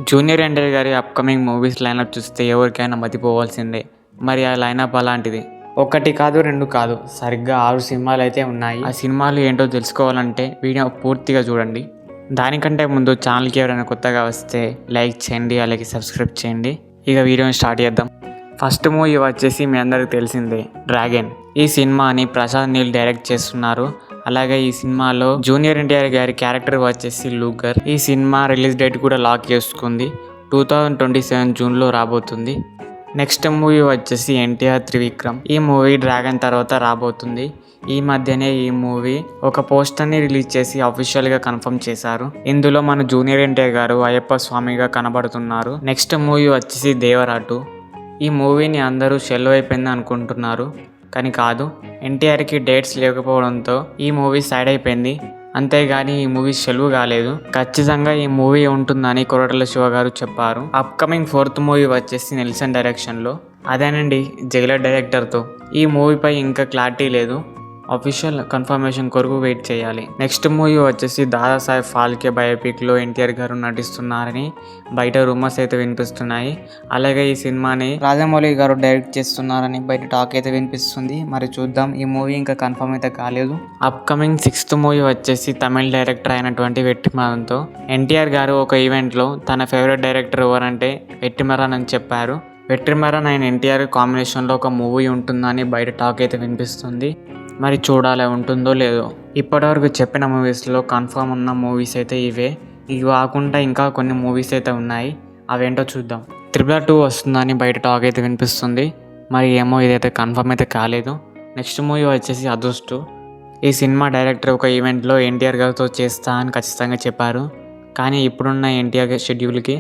Junior NTR గారి upcoming movies lineup చూస్తే ఎవరికైనా మతిపోవాల్సిందే. మరి ఆ లైనప్ అలాంటిది. ఒకటి కాదు, రెండు కాదు, సరిగ్గా 6 సినిమాలు అయితే ఉన్నాయి. ఆ సినిమాలు ఏంటో తెలుసుకోవాలంటే వీడియో పూర్తిగా చూడండి. దానికంటే ముందు ఛానల్కి ఎవరైనా కొత్తగా వస్తే లైక్ చేయండి, అలాగే సబ్స్క్రైబ్ చేయండి. ఇక వీడియోని స్టార్ట్ చేద్దాం. ఫస్ట్ మూవీ వచ్చేసి మీ అందరికి తెలిసిందే, డ్రాగన్. ఈ సినిమాని ప్రసాద్ నీల్ డైరెక్ట్ చేస్తున్నారు. అలాగే ఈ సినిమాలో జూనియర్ ఎన్టీఆర్ గారి క్యారెక్టర్ వచ్చేసి లూగర్. ఈ సినిమా రిలీజ్ డేట్ కూడా లాక్ చేసుకుంది. 2027 జూన్లో రాబోతుంది. నెక్స్ట్ మూవీ వచ్చేసి ఎన్టీఆర్ త్రివిక్రమ్. ఈ మూవీ డ్రాగన్ తర్వాత రాబోతుంది. ఈ మధ్యనే ఈ మూవీ ఒక పోస్టర్ని రిలీజ్ చేసి అఫీషియల్గా కన్ఫర్మ్ చేశారు. ఇందులో మన జూనియర్ ఎన్టీఆర్ గారు అయ్యప్ప స్వామిగా కనబడుతున్నారు. నెక్స్ట్ మూవీ వచ్చేసి దేవరాటు. ఈ మూవీని అందరూ షెల్ అయిపోయింది అనుకుంటున్నారు, కానీ కాదు. ఎన్టీఆర్కి డేట్స్ లేకపోవడంతో ఈ మూవీ సైడ్ అయిపోయింది. అంతేగాని ఈ మూవీ సెలవు కాలేదు. ఖచ్చితంగా ఈ మూవీ ఉంటుందని కొరటాల శివ గారు చెప్పారు. అప్కమింగ్ 4th మూవీ వచ్చేసి నెల్సన్ డైరెక్షన్లో. అదేనండి, జైలర్ డైరెక్టర్తో. ఈ మూవీపై ఇంకా క్లారిటీ లేదు. అఫీషియల్ కన్ఫర్మేషన్ కొరకు వెయిట్ చేయాలి. నెక్స్ట్ మూవీ వచ్చేసి దాదాసాహెబ్ ఫాల్కే బయోపిక్లో ఎన్టీఆర్ గారు నటిస్తున్నారని బయట రూమర్స్ అయితే వినిపిస్తున్నాయి. అలాగే ఈ సినిమాని రాజమౌళి గారు డైరెక్ట్ చేస్తున్నారని బయట టాక్ అయితే వినిపిస్తుంది. మరి చూద్దాం, ఈ మూవీ ఇంకా కన్ఫర్మ్ అయితే కాలేదు. అప్కమింగ్ 6th మూవీ వచ్చేసి తమిళ డైరెక్టర్ అయినటువంటి వెట్రిమారన్తో. ఎన్టీఆర్ గారు ఒక ఈవెంట్లో తన ఫేవరెట్ డైరెక్టర్ ఎవరంటే వెట్రిమారన్ అని చెప్పారు. వెట్రిమారన్ అండ్ ఎన్టీఆర్ కాంబినేషన్లో ఒక మూవీ ఉంటుందని బయట టాక్ అయితే వినిపిస్తుంది. మరి చూడాలి ఉంటుందో లేదో. ఇప్పటివరకు చెప్పిన మూవీస్లో కన్ఫర్మ్ ఉన్న మూవీస్ అయితే ఇవే. ఇవి కాకుండా ఇంకా కొన్ని మూవీస్ అయితే ఉన్నాయి, అవేంటో చూద్దాం. 2 వస్తుందని బయట టాక్ అయితే వినిపిస్తుంది. మరి ఏమో, ఇదైతే కన్ఫర్మ్ అయితే కాలేదు. నెక్స్ట్ మూవీ వచ్చేసి అదృష్టు. ఈ సినిమా డైరెక్టర్ ఒక ఈవెంట్లో ఎన్టీఆర్ గారితో చేస్తా అని ఖచ్చితంగా చెప్పారు. కానీ ఇప్పుడున్న ఎన్టీఆర్ షెడ్యూల్కి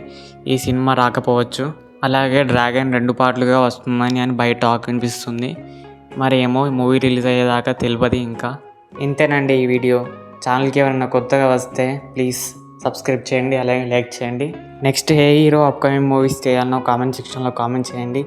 ఈ సినిమా రాకపోవచ్చు. అలాగే డ్రాగన్ 2 పార్ట్లుగా వస్తుందని అని బయట టాక్ వినిపిస్తుంది. మరి ఏమో, మూవీ రిలీజ్ అయ్యేదాకా తెలియదు ఇంకా. ఇంతేనండి ఈ వీడియో. ఛానల్కి ఎవరైనా కొత్తగా వస్తే ప్లీజ్ సబ్స్క్రైబ్ చేయండి, అలాగే లైక్ చేయండి. నెక్స్ట్ ఏ హీరో అప్కమింగ్ మూవీస్ చేయాలనో కామెంట్ సెక్షన్లో కామెంట్ చేయండి.